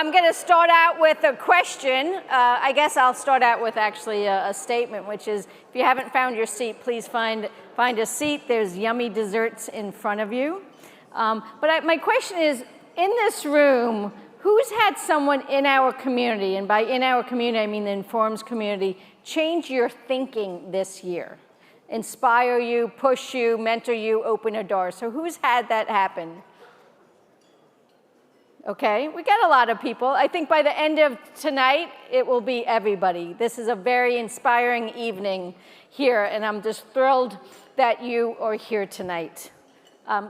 I'm going to start out with a question. I guess I'll start out with actually a statement, which is, if you haven't found your seat, please find a seat. There's yummy desserts in front of you. My question is, in this room, who's had someone in our community, and by in our community, I mean the Informs community, change your thinking this year? Inspire you, push you, mentor you, open a door. So who's had that happen? Okay, we got a lot of people. I think by the end of tonight, it will be everybody. This is a very inspiring evening here, and I'm just thrilled that you are here tonight.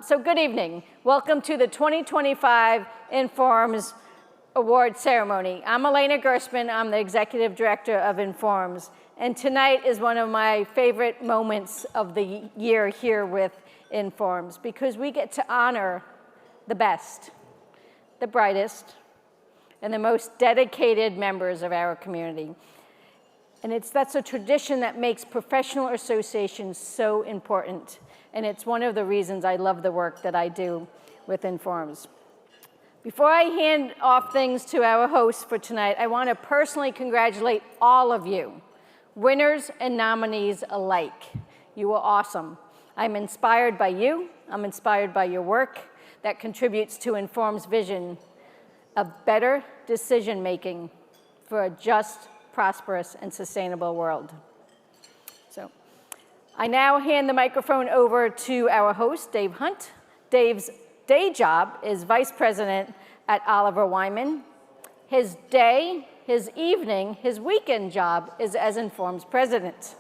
So good evening. Welcome to the 2025 Informs Award Ceremony. I'm Elena Gersman. I'm the Executive Director of Informs. And tonight is one of my favorite moments of the year here with Informs, because we get to honor the best, the brightest, and the most dedicated members of our community. And that's a tradition that makes professional associations so important. And it's one of the reasons I love the work that I do with Informs. Before I hand off things to our host for tonight, I want to personally congratulate all of you, winners and nominees alike. You were awesome. I'm inspired by you. I'm inspired by your work that contributes to Inform's vision of better decision-making for a just, prosperous, and sustainable world. So I now hand the microphone over to our host, Dave Hunt. Dave's day job is Vice President at Oliver Wyman. His day, his evening, his weekend job is as Inform's President,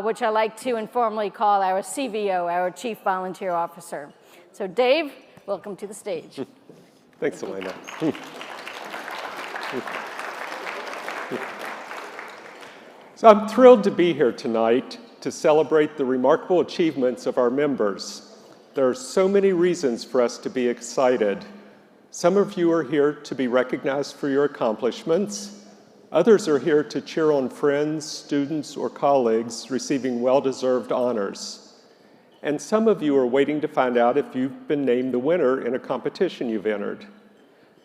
which I like to informally call our CVO, our Chief Volunteer Officer. So Dave, welcome to the stage. Thanks, Elena. So I'm thrilled to be here tonight to celebrate the remarkable achievements of our members. There are so many reasons for us to be excited. Some of you are here to be recognized for your accomplishments. Others are here to cheer on friends, students, or colleagues receiving well-deserved honors. And some of you are waiting to find out if you've been named the winner in a competition you've entered.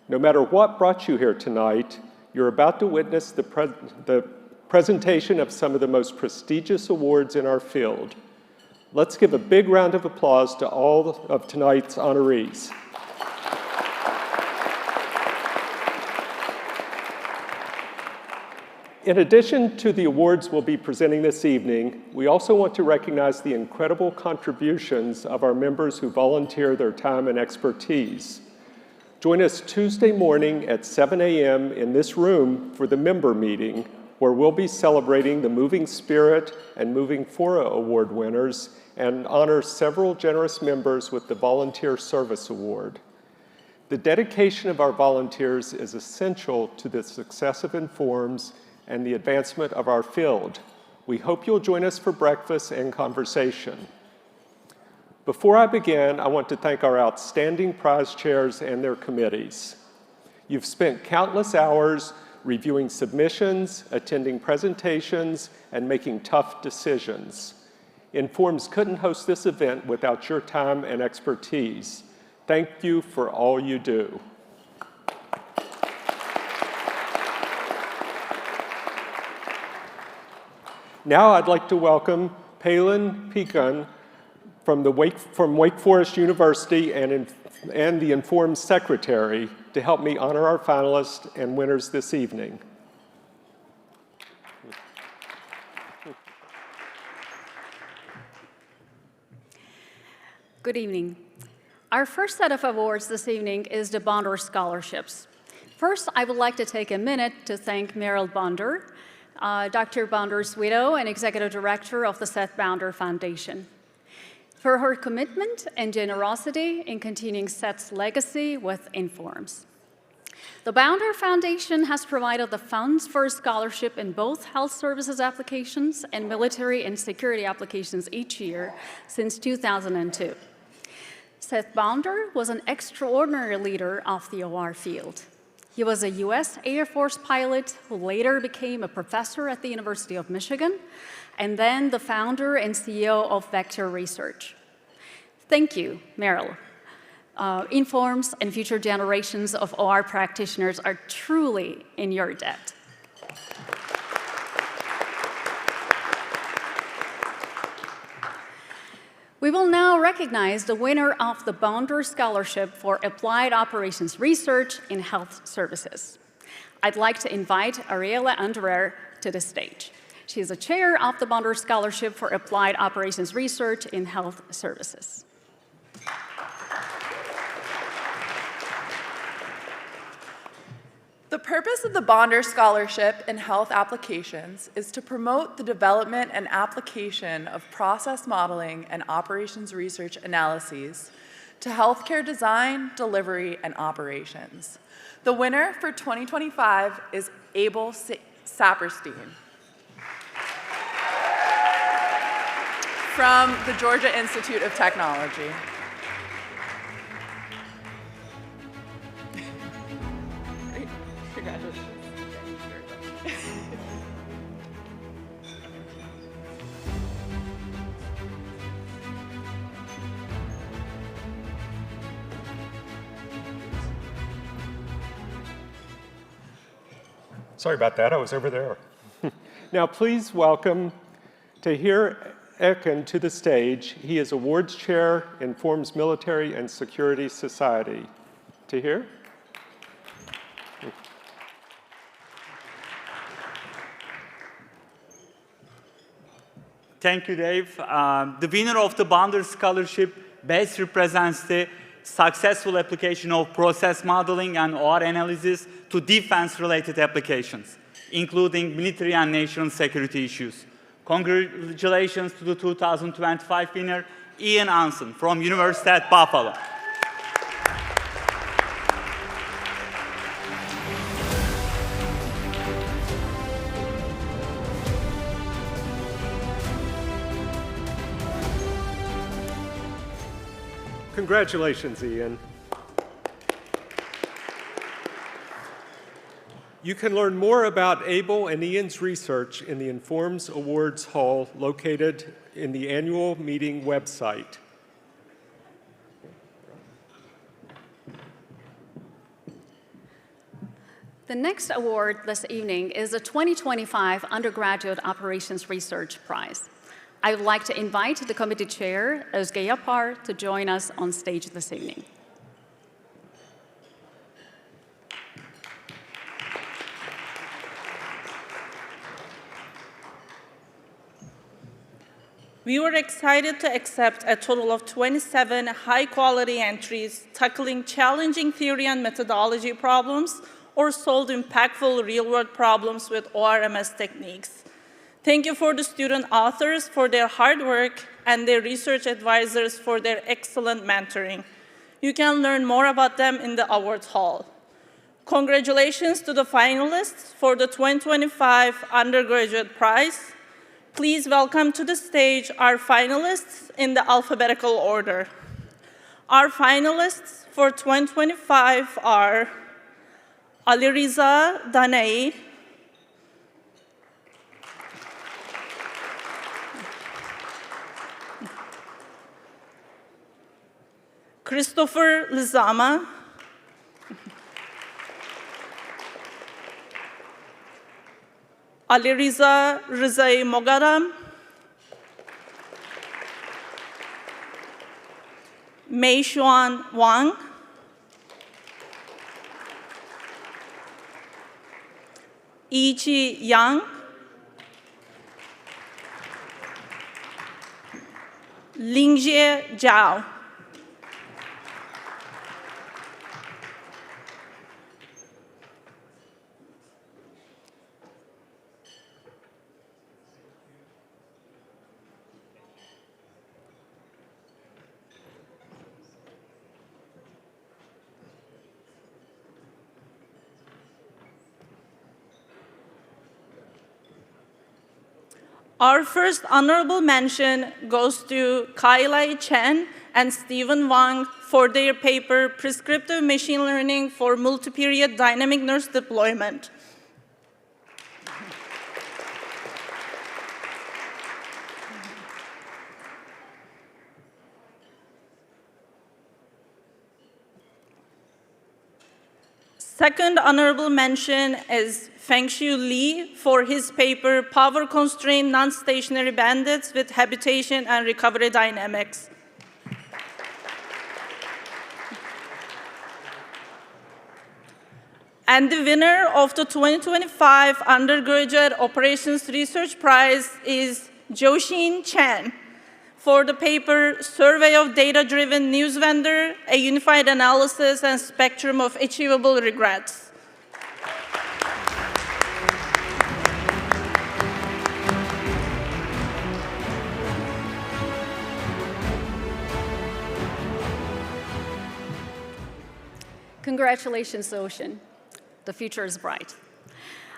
No matter what brought you here tonight, you're about to witness the presentation of some of the most prestigious awards in our field. Let's give a big round of applause to all of tonight's honorees. In addition to the awards we'll be presenting this evening, we also want to recognize the incredible contributions of our members who volunteer their time and expertise. Join us Tuesday morning at 7 a.m. in this room for the member meeting, where we'll be celebrating the Moving Spirit and Moving Fora Award winners and honor several generous members with the Volunteer Service Award. The dedication of our volunteers is essential to the success of Informs and the advancement of our field. We hope you'll join us for breakfast and conversation. Before I begin, I want to thank our outstanding prize chairs and their committees. You've spent countless hours reviewing submissions, attending presentations, and making tough decisions. Informs couldn't host this event without your time and expertise. Thank you for all you do. Now I'd like to welcome Palin Pekan from Wake Forest University and the Informed Secretary to help me honor our finalists and winners this evening. Good evening. Our first set of awards this evening is the Bonder Scholarships. First, I would like to take a minute to thank Meryl Bonder, Dr. Bonder's widow and Executive Director of the Seth Bonder Foundation, for her commitment and generosity in continuing Seth's legacy with Informs. The Bonder Foundation has provided the funds for a scholarship in both health services applications and military and security applications each year since 2002. Seth Bonder was an extraordinary leader of the OR field. He was a U.S. Air Force pilot who later became a professor at the University of Michigan, and then the founder and CEO of Vector Research. Thank you, Meryl. informs and future generations of OR practitioners are truly in your debt. We will now recognize the winner of the Bonder Scholarship for Applied Operations Research in Health Services. I'd like to invite Ariela Anderer to the stage. She is the chair of the Bonder Scholarship for Applied Operations Research in Health Services. The purpose of the Bonder Scholarship in Health Applications is to promote the development and application of process modeling and operations research analyses to healthcare design, delivery, and operations. The winner for 2025 is Abel Saperstein from the Georgia Institute of Technology. Congratulations. Sorry about that, I was over there. Now please welcome Tahir Ekin to the stage. He is awards chair in Forms Military and Security Society. Tahir? Thank you, Dave. The winner of the Bonder Scholarship best represents the successful application of process modeling and OR analysis to defense-related applications, including military and national security issues. Congratulations to the 2025 winner, Ian Anson from University at Buffalo. Congratulations, Ian. You can learn more about Abel and Ian's research in the Informs Awards Hall located in the annual meeting website. The next award this evening is the 2025 Undergraduate Operations Research Prize. I would like to invite the committee chair, Özge Yapar, to join us on stage this evening. We were excited to accept a total of 27 high-quality entries tackling challenging theory and methodology problems or solved impactful real-world problems with ORMS techniques. Thank you for the student authors for their hard work and their research advisors for their excellent mentoring. You can learn more about them in the awards hall. Congratulations to the finalists for the 2025 Undergraduate Prize. Please welcome to the stage our finalists in the alphabetical order. Our finalists for 2025 are Aliriza Danai, Christopher Lizama, Aliriza Rizai Mogaram, Mei Xuan Wang, Yiqi Yang, Lingjie Zhao. Our first honorable mention goes to Kai-Lai Chen and Stephen Wang for their paper, Prescriptive Machine Learning for Multi-Period Dynamic Nurse Deployment. Second honorable mention is Fengshu Lee for his paper, Power-Constrained Non-Stationary Bandits with Habitation and Recovery Dynamics. And the winner of the 2025 Undergraduate Operations Research Prize is Joshin Chen for the paper, Survey of Data-Driven News Vendor, a Unified Analysis and Spectrum of Achievable Regrets. Congratulations, Ocean. The future is bright.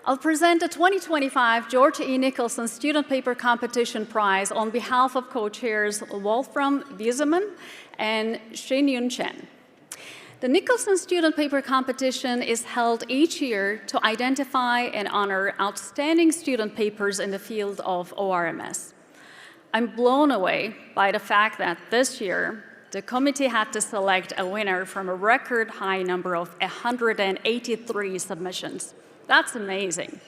I'll present the 2025 George E. Nicholson Student Paper Competition Prize on behalf of co-chairs Wolfram Wiesemann and Shin-Yun Chen. The Nicholson Student Paper Competition is held each year to identify and honor outstanding student papers in the field of ORMS. I'm blown away by the fact that this year, the committee had to select a winner from a record high number of 183 submissions. That's amazing.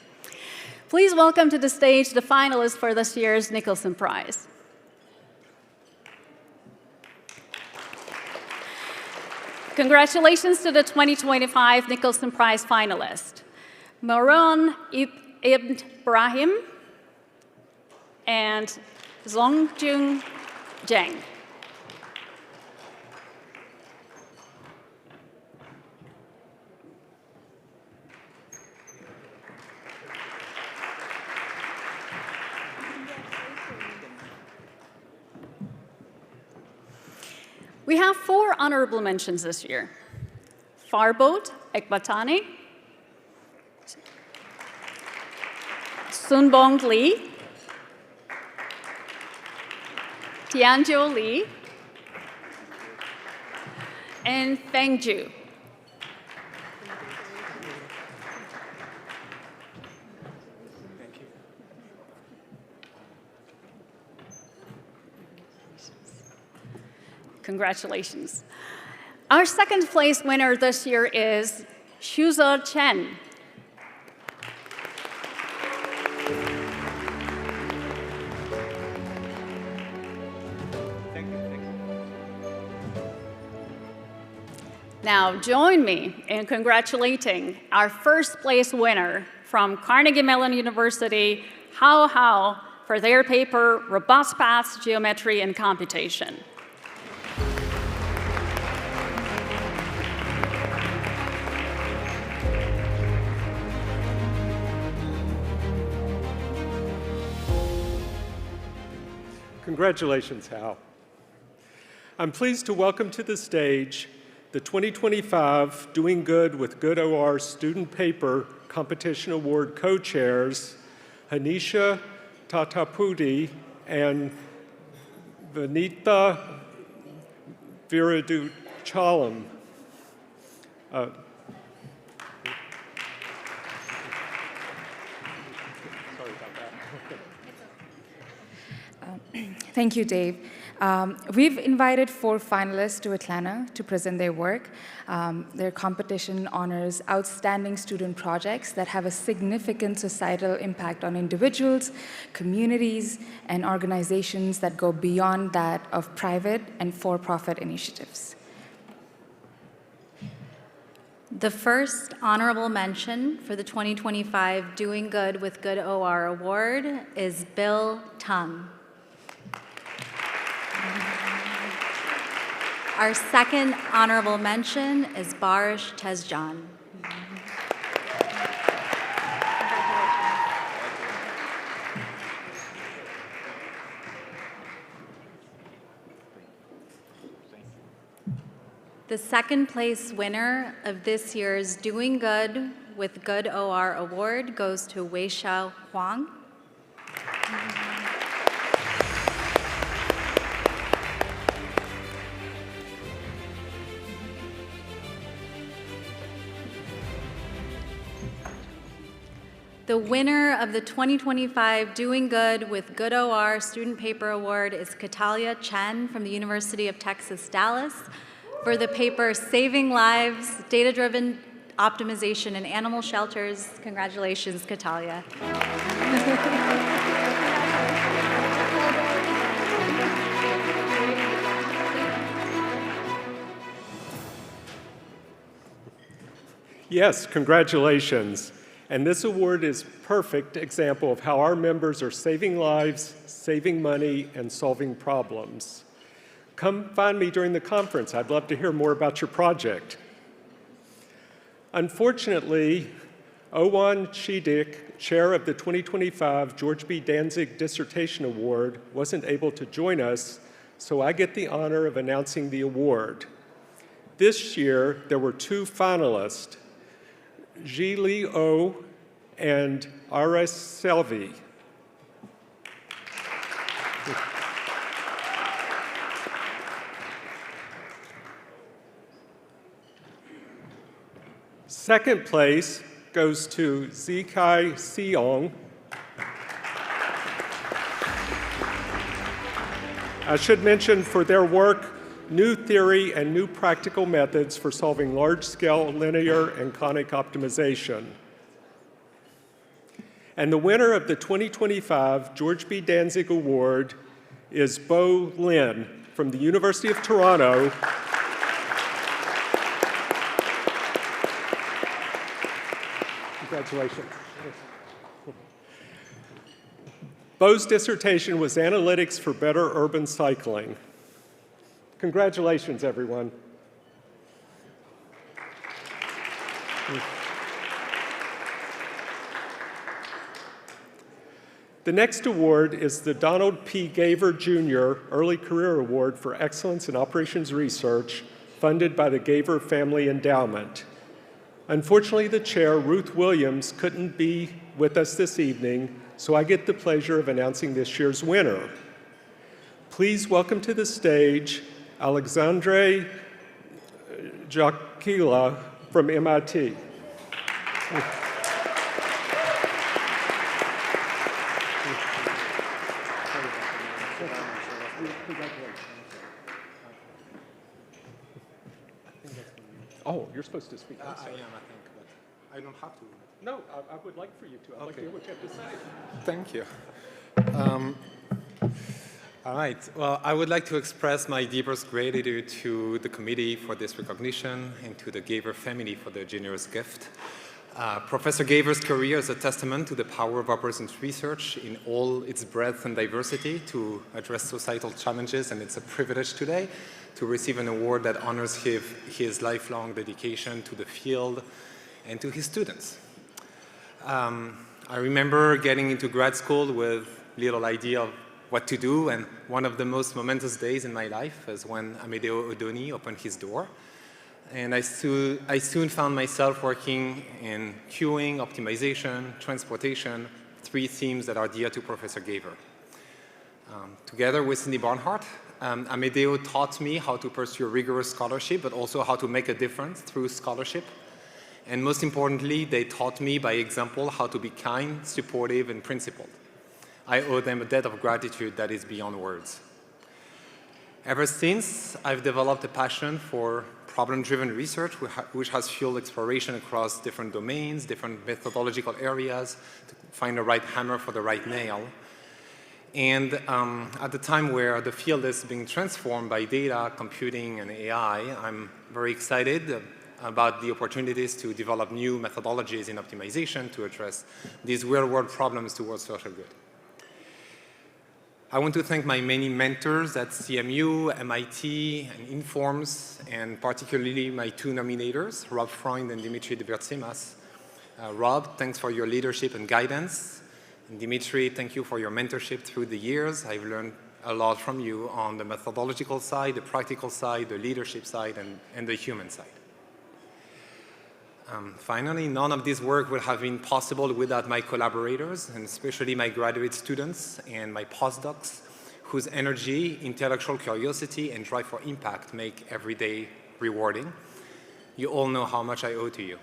Please welcome to the stage the finalists for this year's Nicholson Prize. Congratulations to the 2025 Nicholson Prize finalists, Maron Ibn Ibrahim and Zongjung Zheng. We have 4 honorable mentions this year. Farbod Ekbatani, Sunbong Lee, Tianzhou Li, and Feng Zhu. Congratulations. Our second place winner this year is Shuze Chen. Now join me in congratulating our first place winner from Carnegie Mellon University, Hao, for their paper, Robust Paths, Geometry and Computation. Congratulations, Hal. I'm pleased to welcome to the stage the 2025 Doing Good with Good OR Student Paper Competition Award co-chairs, Hanisha Tatapudi and Vanitha Viraduchalam. Thank you, Dave. We've invited 4 finalists to Atlanta to present their work. Their competition honors outstanding student projects that have a significant societal impact on individuals, communities, and organizations that go beyond that of private and for-profit initiatives. The first honorable mention for the 2025 Doing Good with Good OR Award is Bill Tung. Our second honorable mention is Barish Tezjan. The second place winner of this year's Doing Good with Good OR Award goes to Weixiao Huang. The winner of the 2025 Doing Good with Good OR Student Paper Award is Katalia Chen from the University of Texas, Dallas, for the paper Saving Lives, Data-Driven optimization in animal shelters. Congratulations, Katalia. Yes, congratulations. And this award is a perfect example of how our members are saving lives, saving money, and solving problems. Come find me during the conference. I'd love to hear more about your project. Unfortunately, Owen Chidik, chair of the 2025 George B. Danzig Dissertation Award, wasn't able to join us, so I get the honor of announcing the award. This year, there were two finalists, Ji-Li Oh and Ares Selvi. Second place goes to Zikai Seong. I should mention for their work, new theory and new practical methods for solving large-scale linear and conic optimization. And the winner of the 2025 George B. Danzig Award is Bo Lin from the University of Toronto. Congratulations. Bo's dissertation was Analytics for Better Urban Cycling. Congratulations, everyone. The next award is the Donald P. Gaver Jr. Early Career Award for Excellence in Operations Research, funded by the Gaver Family Endowment. Unfortunately, the chair, Ruth Williams, couldn't be with us this evening, so I get the pleasure of announcing this year's winner. Please welcome to the stage Alexandre Jacquila from MIT. Oh, you're supposed to speak. I am, I think, but I don't have to. No, I would like for you to. I'd like to hear what you have to say. Thank you. All right. Well, I would like to express my deepest gratitude to the committee for this recognition and to the Gaver family for their generous gift. Professor Gaver's career is a testament to the power of operations research in all its breadth and diversity to address societal challenges, and it's a privilege today to receive an award that honors his lifelong dedication to the field and to his students. I remember getting into grad school with little idea of what to do, and one of the most momentous days in my life is when Amedeo Odoni opened his door. And I soon found myself working in queuing, optimization, transportation, three themes that are dear to Professor Gaver. Together with Cindy Barnhart, Amedeo taught me how to pursue rigorous scholarship, but also how to make a difference through scholarship. And most importantly, they taught me by example how to be kind, supportive, and principled. I owe them a debt of gratitude that is beyond words. Ever since, I've developed a passion for problem-driven research, which has fueled exploration across different domains, different methodological areas, to find the right hammer for the right nail. And at the time where the field is being transformed by data, computing, and AI, I'm very excited about the opportunities to develop new methodologies in optimization to address these real-world problems towards social good. I want to thank my many mentors at CMU, MIT, and Informs, and particularly my two nominators, Rob Freund and Dimitri Debertsimas. Rob, thanks for your leadership and guidance. And Dimitri, thank you for your mentorship through the years. I've learned a lot from you on the methodological side, the practical side, the leadership side, and the human side. Finally, none of this work would have been possible without my collaborators, and especially my graduate students and my postdocs, whose energy, intellectual curiosity, and drive for impact make every day rewarding. You all know how much I owe to you.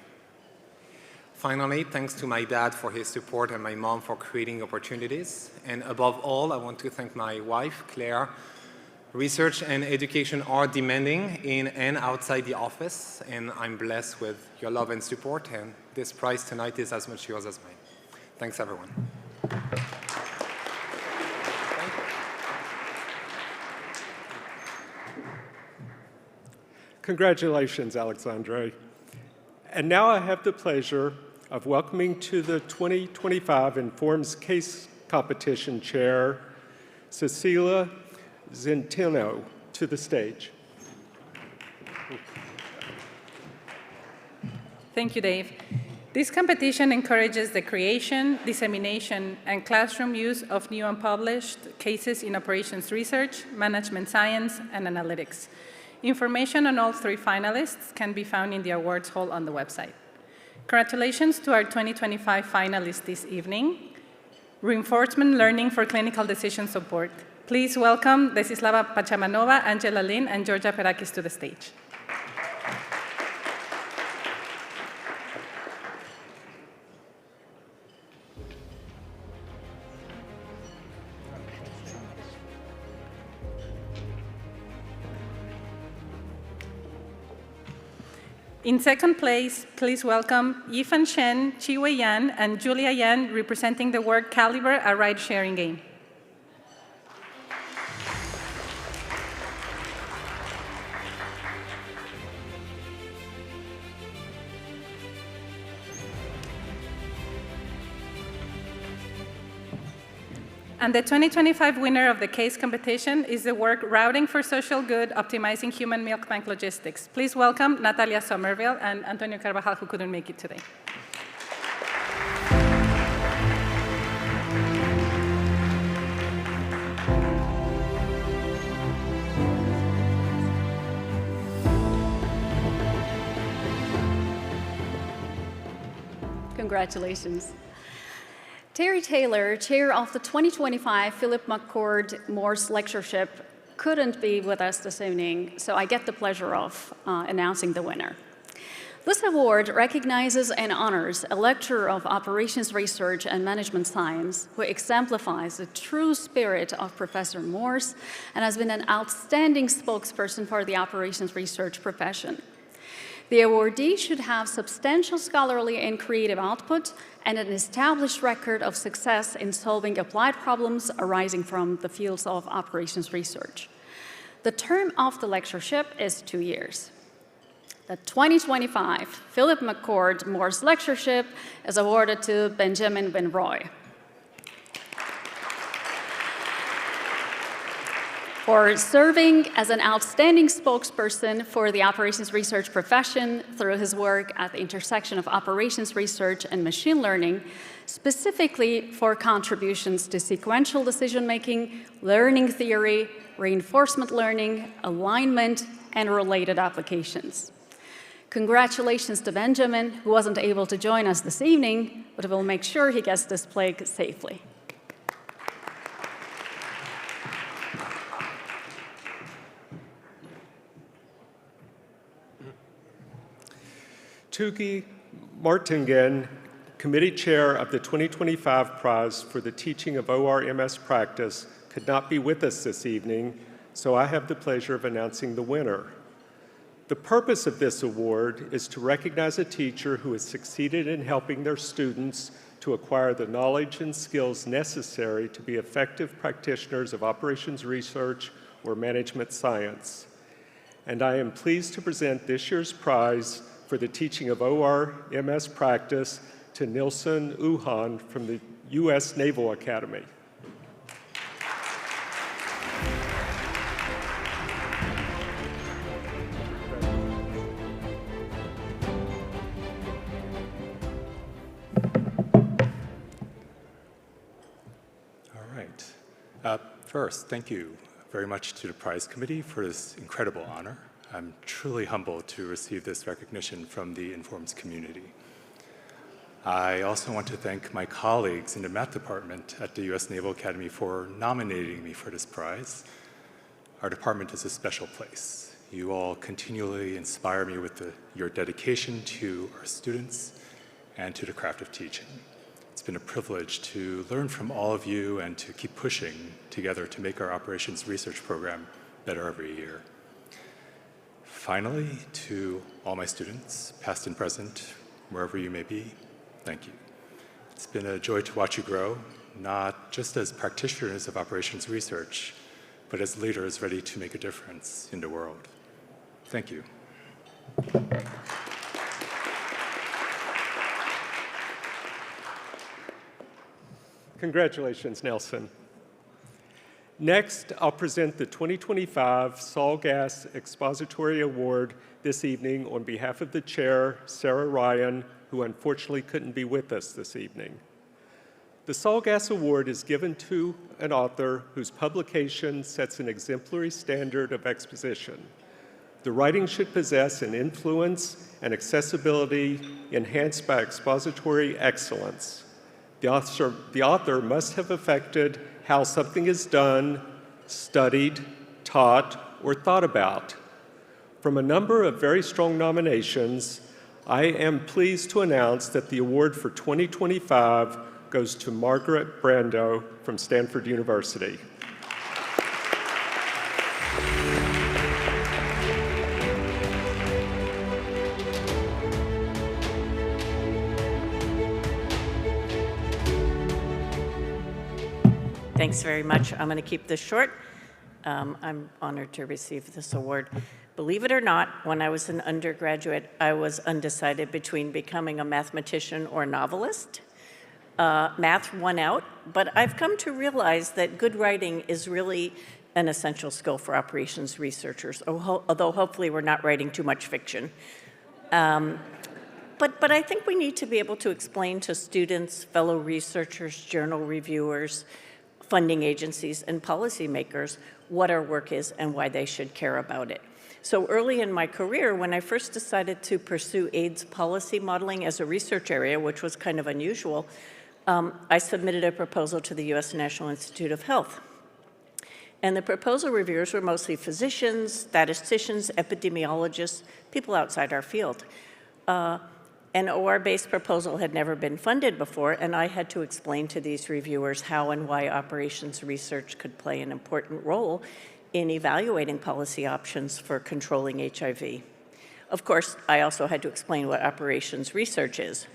Finally, thanks to my dad for his support and my mom for creating opportunities. And above all, I want to thank my wife, Claire, Research and education are demanding in and outside the office, and I'm blessed with your love and support, and this prize tonight is as much yours as mine. Thanks, everyone. Congratulations, Alexandre. And now I have the pleasure of welcoming to the 2025 Informs Case Competition Chair, Cecilia Zentino, to the stage. Thank you, Dave. This competition encourages the creation, dissemination, and classroom use of new unpublished cases in operations research, management science, and analytics. Information on all 3 finalists can be found in the awards hall on the website. Congratulations to our 2025 finalists this evening. Reinforcement Learning for Clinical Decision Support. Please welcome Desislava Pachamanova, Angela Lin, and Georgia Perakis to the stage. In second place, please welcome Yifan Shen, Chiwei Yan, and Julia Yan, representing the work Caliber, a ride-sharing game. And the 2025 winner of the case competition is the work Routing for Social Good, Optimizing Human Milk Bank Logistics. Please welcome Natalia Somerville and Antonio Carvajal, who couldn't make it today. Congratulations. Terry Taylor, chair of the 2025 Philip McCord Morse Lectureship, couldn't be with us this evening, so I get the pleasure of announcing the winner. This award recognizes and honors a lecturer of operations research and management science who exemplifies the true spirit of Professor Morse and has been an outstanding spokesperson for the operations research profession. The awardee should have substantial scholarly and creative output and an established record of success in solving applied problems arising from the fields of operations research. The term of the lectureship is 2 years. The 2025 Philip McCord Morse Lectureship is awarded to Benjamin Benroy. For serving as an outstanding spokesperson for the operations research profession through his work at the intersection of operations research and machine learning, specifically for contributions to sequential decision-making, learning theory, reinforcement learning, alignment, and related applications. Congratulations to Benjamin, who wasn't able to join us this evening, but will make sure he gets this plaque safely. Tugi Martingen, committee chair of the 2025 Prize for the Teaching of OR-MS Practice, could not be with us this evening, so I have the pleasure of announcing the winner. The purpose of this award is to recognize a teacher who has succeeded in helping their students to acquire the knowledge and skills necessary to be effective practitioners of operations research or management science. And I am pleased to present this year's prize for the teaching of OR-MS practice to Nilsen Uhan from the U.S. Naval Academy. All right. First, thank you very much to the prize committee for this incredible honor. I'm truly humbled to receive this recognition from the Informs community. I also want to thank my colleagues in the math department at the U.S. Naval Academy for nominating me for this prize. Our department is a special place. You all continually inspire me with your dedication to our students and to the craft of teaching. It's been a privilege to learn from all of you and to keep pushing together to make our operations research program better every year. Finally, to all my students, past and present, wherever you may be, thank you. It's been a joy to watch you grow, not just as practitioners of operations research, but as leaders ready to make a difference in the world. Thank you. Congratulations, Nelson. Next, I'll present the 2025 Saul Gass Expository Award this evening on behalf of the chair, Sarah Ryan, who unfortunately couldn't be with us this evening. The Saul Gass Award is given to an author whose publication sets an exemplary standard of exposition. The writing should possess an influence and accessibility enhanced by expository excellence. The author must have affected how something is done, studied, taught, or thought about. From a number of very strong nominations, I am pleased to announce that the award for 2025 goes to Margaret Brando from Stanford University. Thanks very much. I'm going to keep this short. I'm honored to receive this award. Believe it or not, when I was an undergraduate, I was undecided between becoming a mathematician or a novelist. Math won out, but I've come to realize that good writing is really an essential skill for operations researchers, although hopefully we're not writing too much fiction. But I think we need to be able to explain to students, fellow researchers, journal reviewers, funding agencies, and policymakers what our work is and why they should care about it. So early in my career, when I first decided to pursue AIDS policy modeling as a research area, which was kind of unusual, I submitted a proposal to the US National Institute of Health. And the proposal reviewers were mostly physicians, statisticians, epidemiologists, people outside our field. An OR-based proposal had never been funded before, and I had to explain to these reviewers how and why operations research could play an important role in evaluating policy options for controlling HIV. Of course, I also had to explain what operations research is.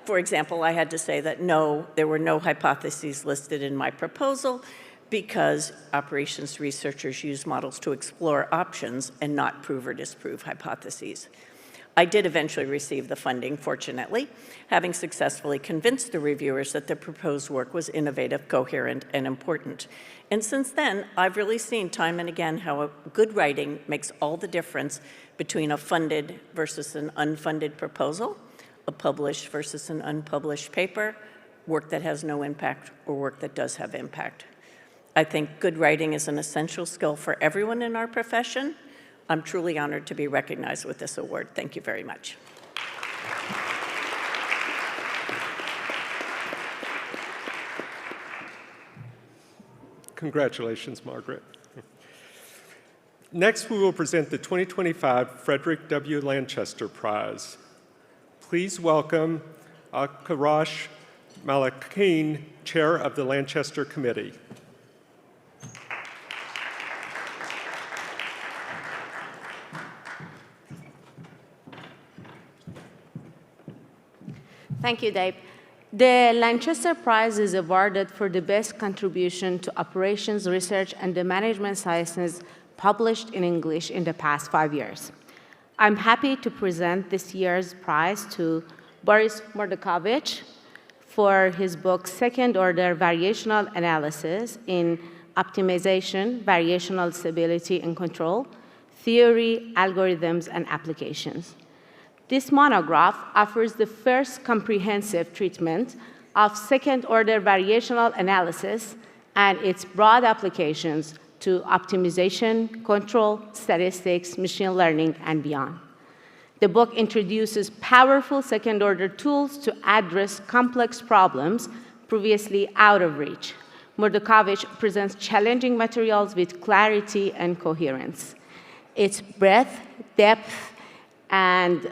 For example, I had to say that no, there were no hypotheses listed in my proposal because operations researchers use models to explore options and not prove or disprove hypotheses. I did eventually receive the funding, fortunately, having successfully convinced the reviewers that the proposed work was innovative, coherent, and important. And since then, I've really seen time and again how good writing makes all the difference between a funded versus an unfunded proposal, a published versus an unpublished paper, work that has no impact or work that does have impact. I think good writing is an essential skill for everyone in our profession. I'm truly honored to be recognized with this award. Thank you very much. Congratulations, Margaret. Next, we will present the 2025 Frederick W. Lanchester Prize. Please welcome Akarash Malakine, Chair of the Lanchester Committee. Thank you, Dave. The Lanchester Prize is awarded for the best contribution to operations research and the management sciences published in English in the past 5 years. I'm happy to present this year's prize to Boris Mordakovich for his book, Second Order Variational Analysis in Optimization, Variational Stability and Control, Theory, Algorithms, and Applications. This monograph offers the first comprehensive treatment of second-order variational analysis and its broad applications to optimization, control, statistics, machine learning, and beyond. The book introduces powerful second-order tools to address complex problems previously out of reach. Mordakovich presents challenging materials with clarity and coherence. Its breadth, depth, and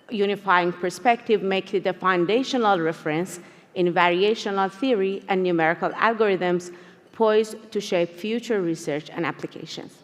unifying perspective make it a foundational reference in variational theory and numerical algorithms, poised to shape future research and applications.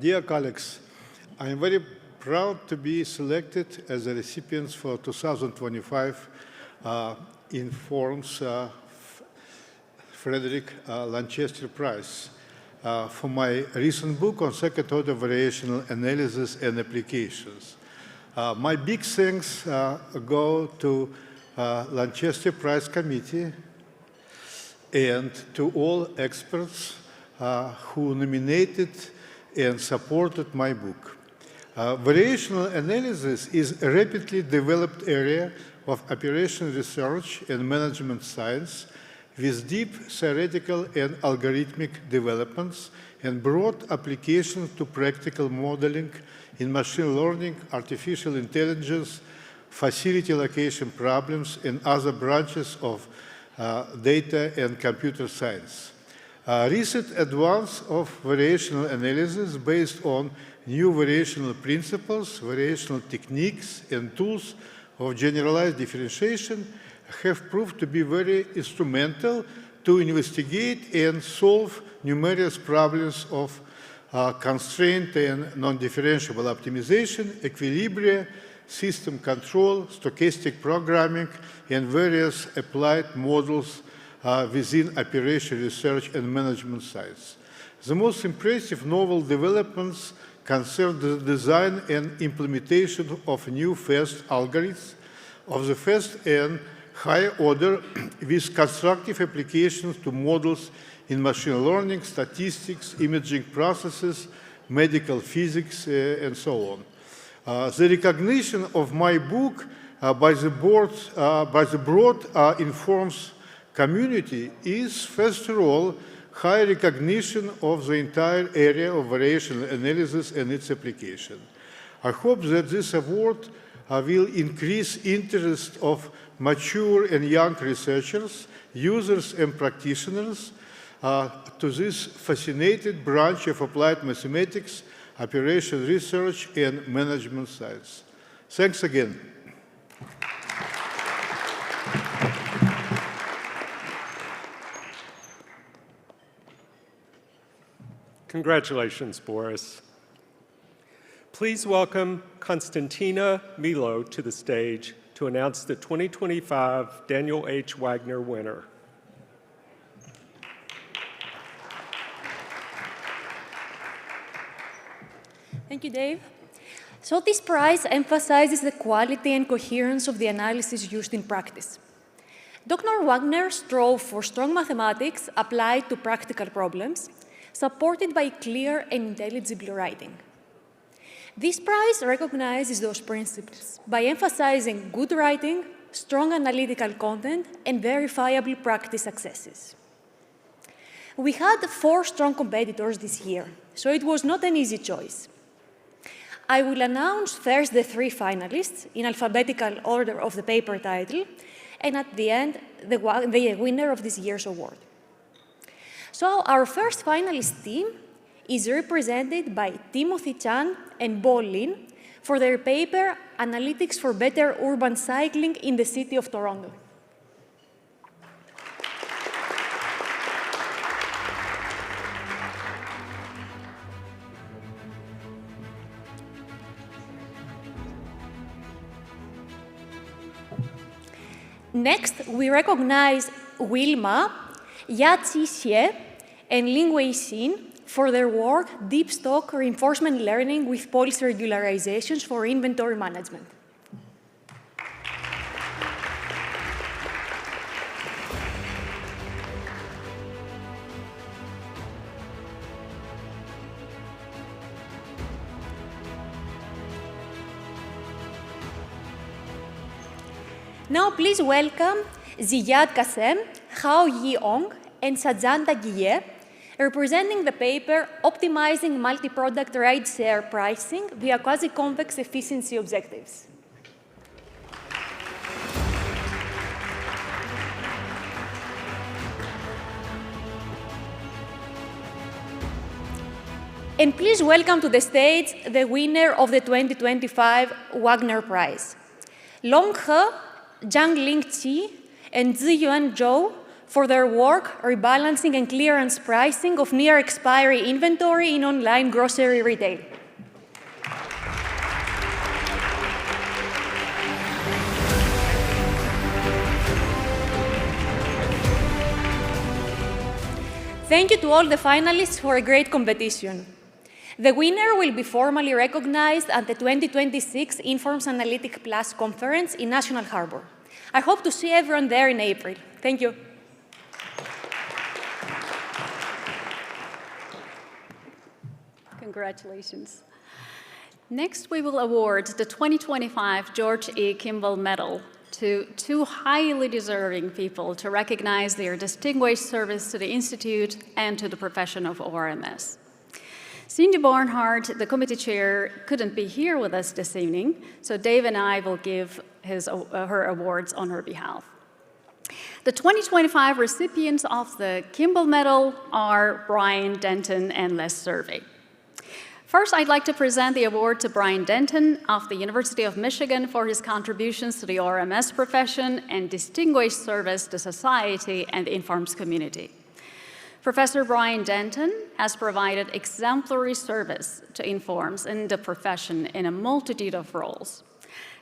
Dear colleagues, I am very proud to be selected as a recipient for 2025 Informs Frederick Lanchester Prize for my recent book on second-order variational analysis and applications. My big thanks go to Lanchester Prize Committee and to all experts who nominated and supported my book. Variational analysis is a rapidly developed area of operational research and management science with deep theoretical and algorithmic developments and broad applications to practical modeling in machine learning, artificial intelligence, facility location problems, and other branches of data and computer science. Recent advance of variational analysis based on new variational principles, variational techniques, and tools of generalized differentiation have proved to be very instrumental to investigate and solve numerous problems of constraint and non-differentiable optimization, equilibria, system control, stochastic programming, and various applied models within operational research and management science. The most impressive novel developments concern the design and implementation of new fast algorithms of the first and higher order with constructive applications to models in machine learning, statistics, imaging processes, medical physics, and so on. The recognition of my book by the broad Informs community is, first of all, high recognition of the entire area of variational analysis and its application. I hope that this award will increase interest of mature and young researchers, users, and practitioners to this fascinating branch of applied mathematics, operational research, and management science. Thanks again. Congratulations, Boris. Please welcome Konstantina Milo to the stage to announce the 2025 Daniel H. Wagner winner. Thank you, Dave. So this prize emphasizes the quality and coherence of the analysis used in practice. Dr. Wagner strove for strong mathematics applied to practical problems, supported by clear and intelligible writing. This prize recognizes those principles by emphasizing good writing, strong analytical content, and verifiable practice successes. We had 4 strong competitors this year, so it was not an easy choice. I will announce first the 3 finalists in alphabetical order of the paper title, and at the end, the winner of this year's award. So our first finalist team is represented by Timothy Chan and Bo Lin for their paper, Analytics for Better Urban Cycling in the City of Toronto. Next, we recognize Wilma, Ya-Chi Xie, and Lingwei Xin for their work, Deep Stock Reinforcement Learning with Policy Regularizations for Inventory Management. Now please welcome Ziyad Kassem, Hao Yi Ong, and Sajanta Guillet, representing the paper Optimizing Multi-Product Ride-Share Pricing via Quasi-Convex Efficiency Objectives. And please welcome to the stage the winner of the 2025 Wagner Prize. Long He, Zhang Ling Qi, and Ziyuan Zhou for their work rebalancing and clearance pricing of near-expiry inventory in online grocery retail. Thank you to all the finalists for a great competition. The winner will be formally recognized at the 2026 Informs Analytic Plus conference in National Harbor. I hope to see everyone there in April. Thank you. Congratulations. Next, we will award the 2025 George E. Kimble Medal to two highly deserving people to recognize their distinguished service to the Institute and to the profession of ORMS. Cindy Barnhart, the committee chair, couldn't be here with us this evening, so Dave and I will give her awards on her behalf. The 2025 recipients of the Kimble Medal are Brian Denton and Les Survey. First, I'd like to present the award to Brian Denton of the University of Michigan for his contributions to the ORMS profession and distinguished service to society and the Informs community. Professor Brian Denton has provided exemplary service to Informs and the profession in a multitude of roles.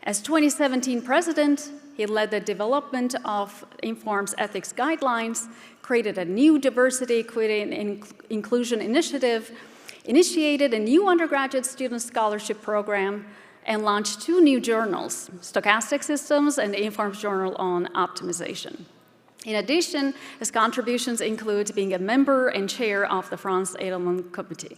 As 2017 president, he led the development of Informs ethics guidelines, created a new diversity, equity, and inclusion initiative, initiated a new undergraduate student scholarship program, and launched two new journals, Stochastic Systems and the Informs Journal on Optimization. In addition, his contributions include being a member and chair of the Franz Edelman Committee.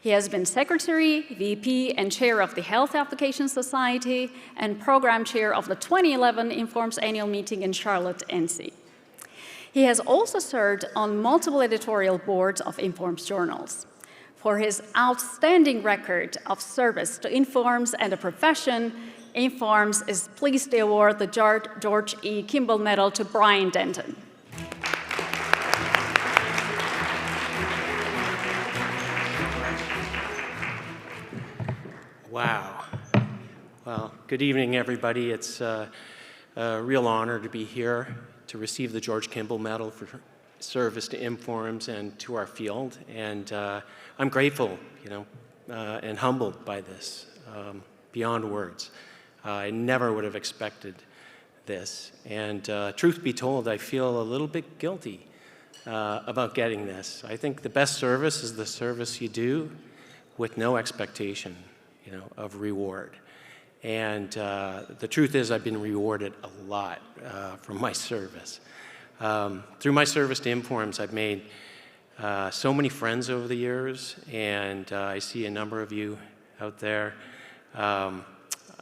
He has been secretary, VP, and chair of the Health Application Society and program chair of the 2011 Informs annual meeting in Charlotte, NC. He has also served on multiple editorial boards of Informs journals. For his outstanding record of service to Informs and the profession, Informs is pleased to award the George E. Kimble Medal to Brian Denton. Wow. Well, good evening, everybody. It's a real honor to be here to receive the George Kimble Medal for service to Informs and to our field. And I'm grateful, and humbled by this, beyond words. I never would have expected this. And truth be told, I feel a little bit guilty about getting this. I think the best service is the service you do with no expectation, of reward. And the truth is I've been rewarded a lot for my service. Through my service to Informs, I've made so many friends over the years, and I see a number of you out there.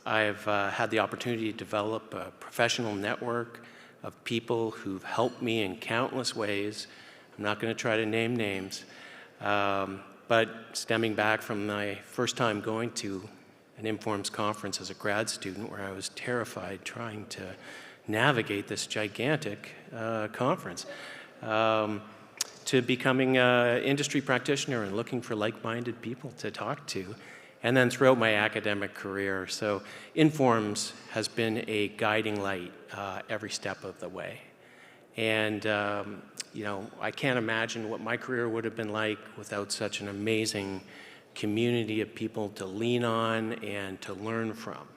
I've had the opportunity to develop a professional network of people who've helped me in countless ways. I'm not going to try to name names, but stemming back from my first time going to an Informs conference as a grad student where I was terrified trying to navigate this gigantic conference, to becoming an industry practitioner and looking for like-minded people to talk to, and then throughout my academic career. So Informs has been a guiding light every step of the way. And I can't imagine what my career would have been like without such an amazing community of people to lean on and to learn from.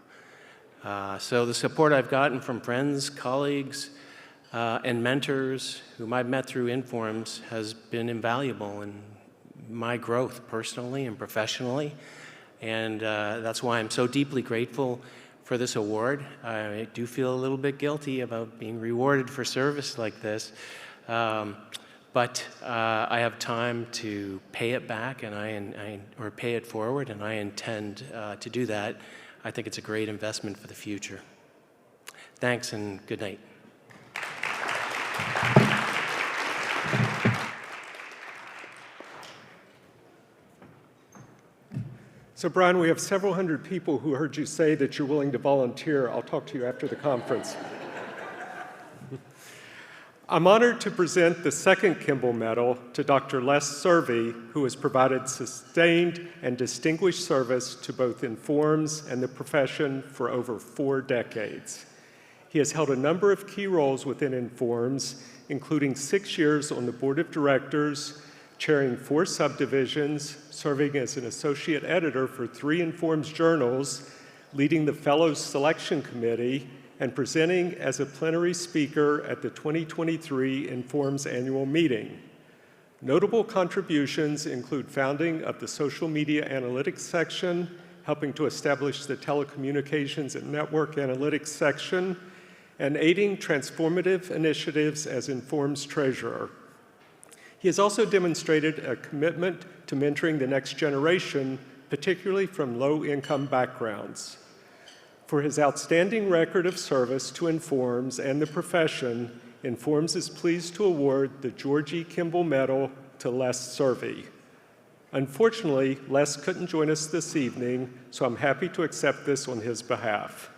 So the support I've gotten from friends, colleagues, and mentors whom I've met through Informs has been invaluable in my growth personally and professionally. And that's why I'm so deeply grateful for this award. I do feel a little bit guilty about being rewarded for service like this. But I have time to pay it back or pay it forward, and I intend to do that. I think it's a great investment for the future. Thanks and good night. So Brian, we have several hundred people who heard you say that you're willing to volunteer. I'll talk to you after the conference. I'm honored to present the second Kimble Medal to Dr. Les Servey, who has provided sustained and distinguished service to both Informs and the profession for over 4 decades. He has held a number of key roles within Informs, including 6 years on the board of directors, chairing 4 subdivisions, serving as an associate editor for 3 Informs journals, leading the Fellows Selection Committee, and presenting as a plenary speaker at the 2023 Informs annual meeting. Notable contributions include founding of the social media analytics section, helping to establish the telecommunications and network analytics section, and aiding transformative initiatives as Informs treasurer. He has also demonstrated a commitment to mentoring the next generation, particularly from low-income backgrounds. For his outstanding record of service to Informs and the profession, Informs is pleased to award the George E. Kimble Medal to Les Servey. Unfortunately, Les couldn't join us this evening, so I'm happy to accept this on his behalf.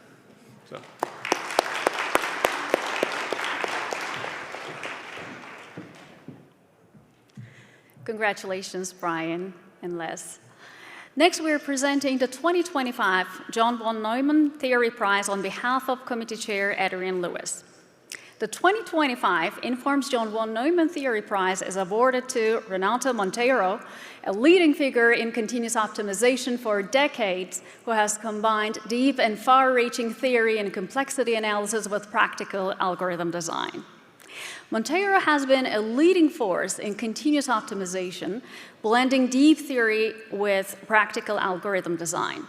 Congratulations, Brian and Les. Next, we're presenting the 2025 John von Neumann Theory Prize on behalf of Committee Chair Adrian Lewis. The 2025 Informs John von Neumann Theory Prize is awarded to Renato Monteiro, a leading figure in continuous optimization for decades, who has combined deep and far-reaching theory and complexity analysis with practical algorithm design. Monteiro has been a leading force in continuous optimization, blending deep theory with practical algorithm design.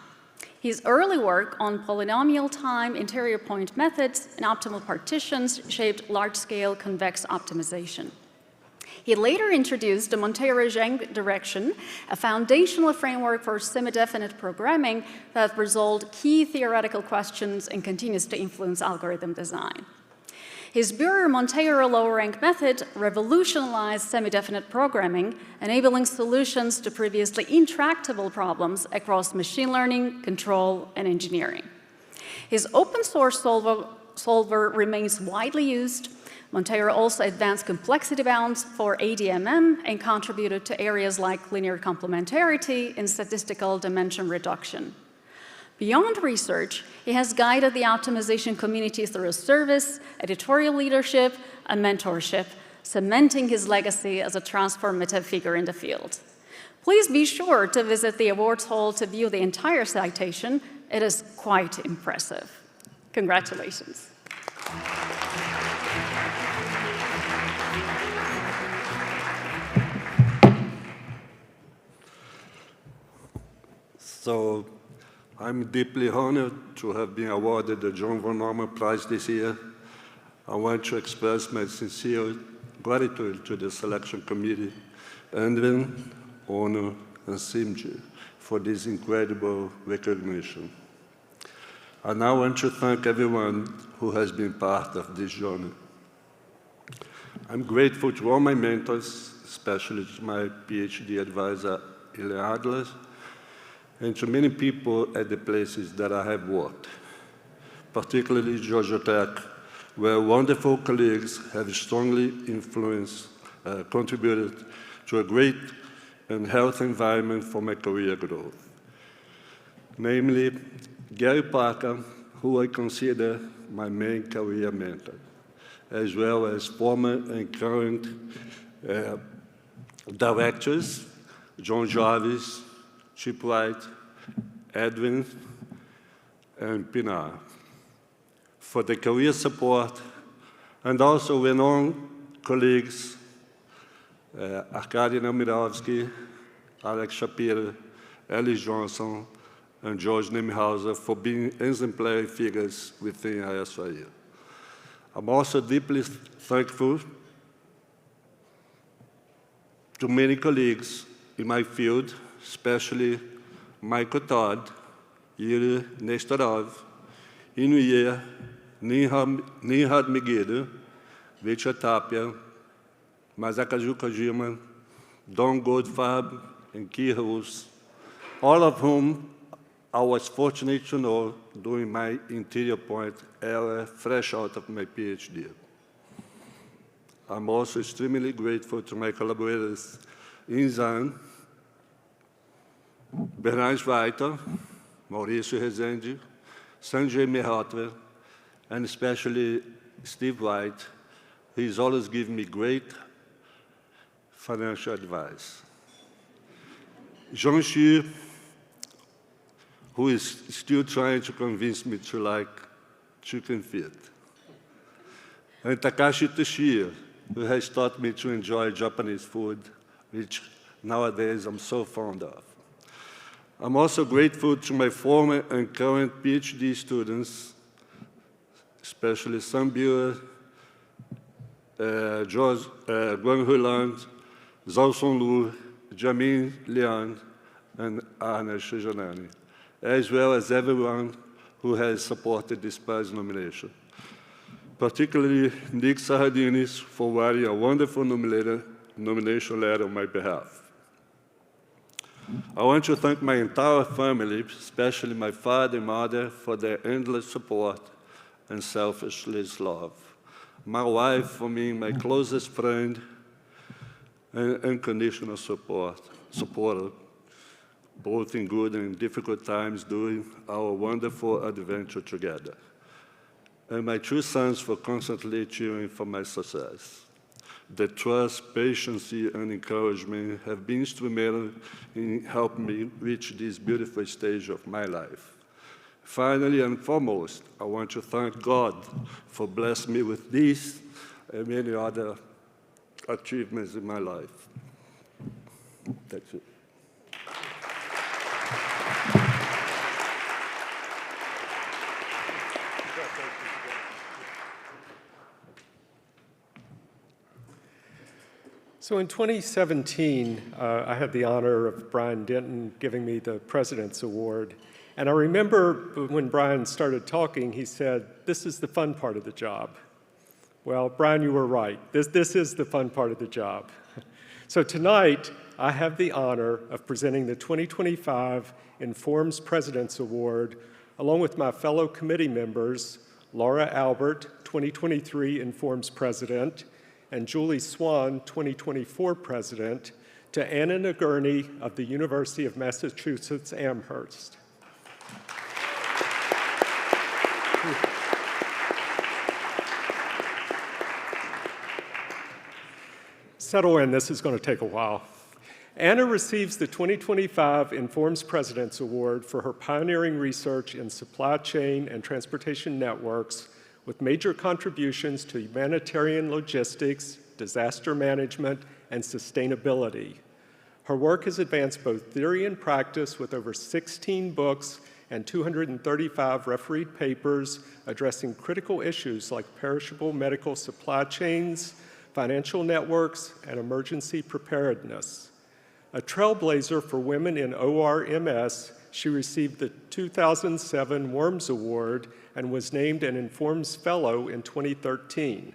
His early work on polynomial time interior point methods and optimal partitions shaped large-scale convex optimization. He later introduced the Monteiro-Zhang direction, a foundational framework for semi-definite programming that resolved key theoretical questions and continues to influence algorithm design. His Bührer-Monteiro lower-rank method revolutionized semi-definite programming, enabling solutions to previously intractable problems across machine learning, control, and engineering. His open-source solver remains widely used. Monteiro also advanced complexity bounds for ADMM and contributed to areas like linear complementarity and statistical dimension reduction. Beyond research, he has guided the optimization community through service, editorial leadership, and mentorship, cementing his legacy as a transformative figure in the field. Please be sure to visit the awards hall to view the entire citation. It is quite impressive. Congratulations. So, I'm deeply honored to have been awarded the John von Neumann Prize this year. I want to express my sincere gratitude to the selection committee, Andren, Honor, and Simji for this incredible recognition. I now want to thank everyone who has been part of this journey. I'm grateful to all my mentors, especially to my PhD advisor, Ile Adler, and to many people at the places that I have worked, particularly Georgia Tech, where wonderful colleagues have strongly contributed to a great and healthy environment for my career growth. Namely, Gary Parker, who I consider my main career mentor, as well as former and current directors, John Jarvis, Chip Wright, Edwin, and Pinar, for the career support, and also renowned colleagues, Arkady Nemirovsky, Alex Shapiro, Ellis Johnson, and George Nemhauser for being exemplary figures within ISIA. I'm also deeply thankful to many colleagues in my field, especially Michael Todd, Yuri Nestorov, Inuye, Ninhad Megiddo, Victor Tapia, Masakazu Kojima, Don Goldfarb, and Keir Hus, all of whom I was fortunate to know during my interior point era fresh out of my PhD. I'm also extremely grateful to my collaborators in Zan, Bernard Weiter, Maurício Rezende, Sanjay Mehrotra, and especially Steve White. He's always given me great financial advice. Jean Xu, who is still trying to convince me to like chicken feet. And Takashi Toshio, who has taught me to enjoy Japanese food, which nowadays I'm so fond of. I'm also grateful to my former and current PhD students, especially Sam Buer, Guang Huilan, Zhao Sonlu, Jamin Lian, and Arne Shijanani, as well as everyone who has supported this prize nomination. Particularly Nick Saradinis for writing a wonderful nomination letter on my behalf. I want to thank my entire family, especially my father and mother, for their endless support and selfless love. My wife for being my closest friend and unconditional supporter, both in good and difficult times during our wonderful adventure together. And my two sons for constantly cheering for my success. The trust, patience, and encouragement have been instrumental in helping me reach this beautiful stage of my life. Finally and foremost, I want to thank God for blessing me with these and many other achievements in my life. That's it. So in 2017, I had the honor of Brian Denton giving me the President's Award. And I remember when Brian started talking, he said, "This is the fun part of the job." Well, Brian, you were right. This is the fun part of the job. So tonight, I have the honor of presenting the 2025 Informs President's Award, along with my fellow committee members, Laura Albert, 2023 Informs President, and Julie Swan, 2024 President, to Anna Nagurney of the University of Massachusetts Amherst. Settle in, this is going to take a while. Anna receives the 2025 Informs President's Award for her pioneering research in supply chain and transportation networks with major contributions to humanitarian logistics, disaster management, and sustainability. Her work has advanced both theory and practice with over 16 books and 235 refereed papers addressing critical issues like perishable medical supply chains, financial networks, and emergency preparedness. A trailblazer for women in ORMS, she received the 2007 Worms Award and was named an Informs Fellow in 2013.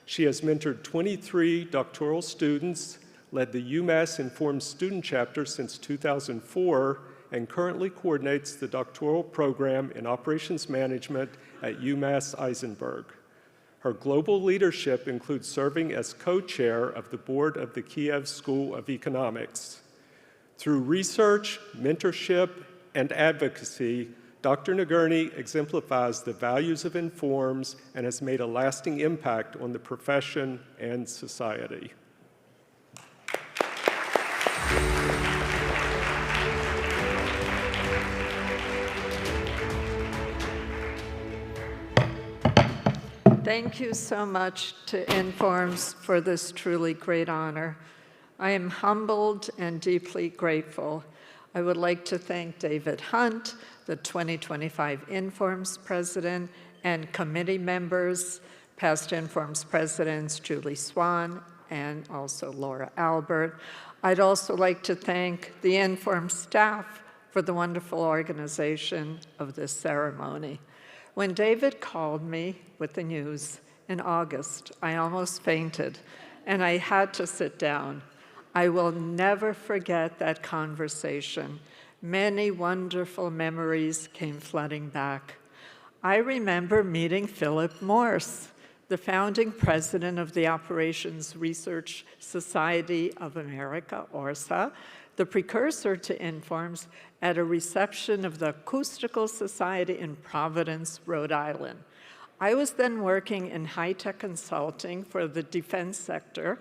She has mentored 23 doctoral students, led the UMass Informs student chapter since 2004, and currently coordinates the doctoral program in operations management at UMass Eisenberg. Her global leadership includes serving as co-chair of the board of the Kiev School of Economics. Through research, mentorship, and advocacy, Dr. Nagurney exemplifies the values of Informs and has made a lasting impact on the profession and society. Thank you so much to Informs for this truly great honor. I am humbled and deeply grateful. I would like to thank David Hunt, the 2025 Informs President, and committee members, past Informs Presidents Julie Swan and also Laura Albert. I'd also like to thank the Informs staff for the wonderful organization of this ceremony. When David called me with the news in August, I almost fainted, and I had to sit down. I will never forget that conversation. Many wonderful memories came flooding back. I remember meeting Philip Morse. the founding president of the Operations Research Society of America, ORSA, the precursor to Informs, at a reception of the Acoustical Society in Providence, Rhode Island. I was then working in high-tech consulting for the defense sector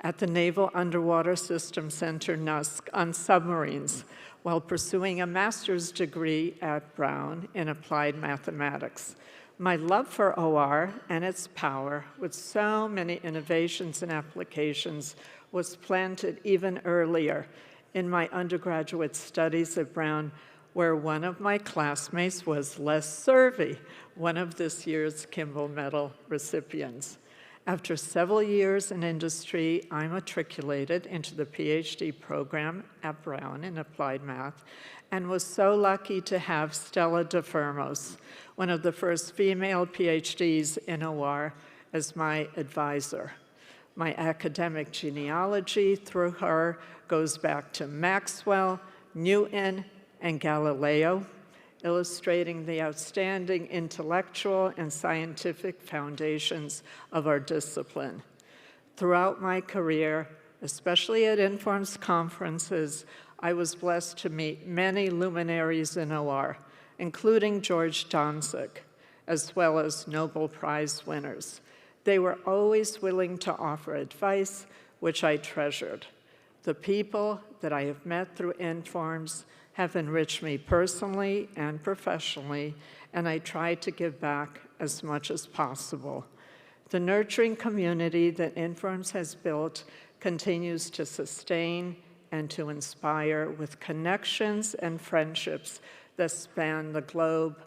at the Naval Underwater Systems Center, NUSC, on submarines, while pursuing a master's degree at Brown in applied mathematics. My love for OR and its power, with so many innovations and applications, was planted even earlier in my undergraduate studies at Brown, where one of my classmates was Les Survey, one of this year's Kimble Medal recipients. After several years in industry, I matriculated into the PhD program at Brown in applied math and was so lucky to have Stella DeFermos, one of the first female PhDs in OR, as my advisor. My academic genealogy through her goes back to Maxwell, Newton, and Galileo, illustrating the outstanding intellectual and scientific foundations of our discipline. Throughout my career, especially at Informs conferences, I was blessed to meet many luminaries in OR, including George Donzik, as well as Nobel Prize winners. They were always willing to offer advice, which I treasured. The people that I have met through Informs have enriched me personally and professionally, and I try to give back as much as possible. The nurturing community that Informs has built continues to sustain and to inspire with connections and friendships that span the globe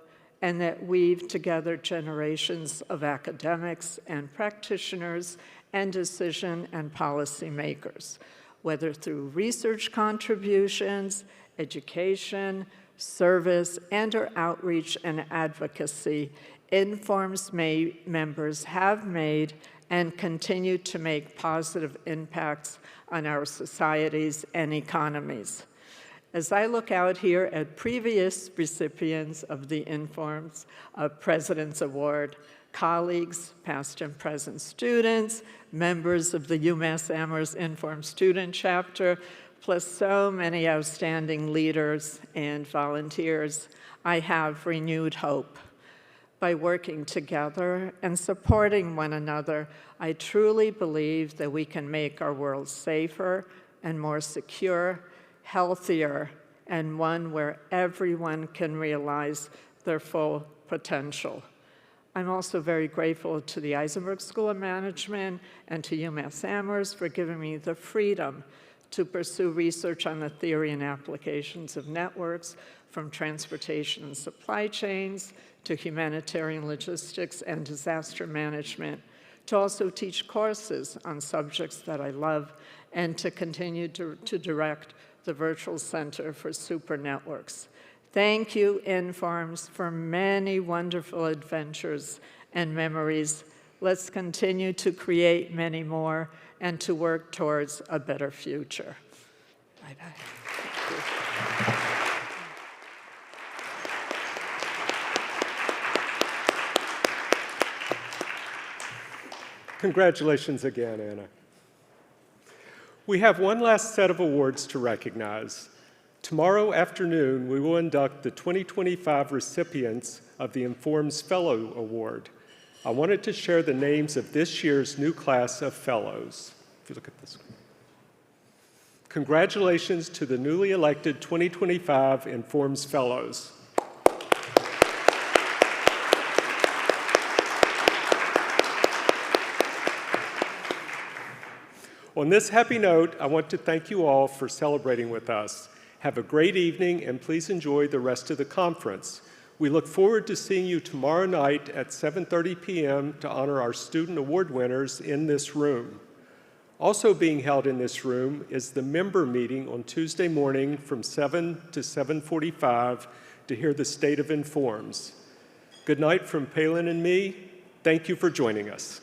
and that weave together generations of academics and practitioners and decision and policy makers, whether through research contributions, education, service, and/or outreach and advocacy. Informs members have made and continue to make positive impacts on our societies and economies. As I look out here at previous recipients of the Informs President's Award, colleagues, past and present students, members of the UMass Amherst Informs Student Chapter, plus so many outstanding leaders and volunteers, I have renewed hope. By working together and supporting one another, I truly believe that we can make our world safer and more secure, healthier, and one where everyone can realize their full potential. I'm also very grateful to the Eisenberg School of Management and to UMass Amherst for giving me the freedom to pursue research on the theory and applications of networks, from transportation and supply chains to humanitarian logistics and disaster management, to also teach courses on subjects that I love, and to continue to direct the Virtual Center for Super Networks. Thank you, Informs, for many wonderful adventures and memories. Let's continue to create many more and to work towards a better future. Bye-bye. Congratulations again, Anna. We have one last set of awards to recognize. Tomorrow afternoon, we will induct the 2025 recipients of the Informs Fellow Award. I wanted to share the names of this year's new class of fellows. If you look at this. Congratulations to the newly elected 2025 Informs Fellows. On this happy note, I want to thank you all for celebrating with us. Have a great evening, and please enjoy the rest of the conference. We look forward to seeing you tomorrow night at 7:30 p.m. to honor our student award winners in this room. Also being held in this room is the member meeting on Tuesday morning from 7 to 7:45 to hear the state of Informs. Good night from Palin and me. Thank you for joining us.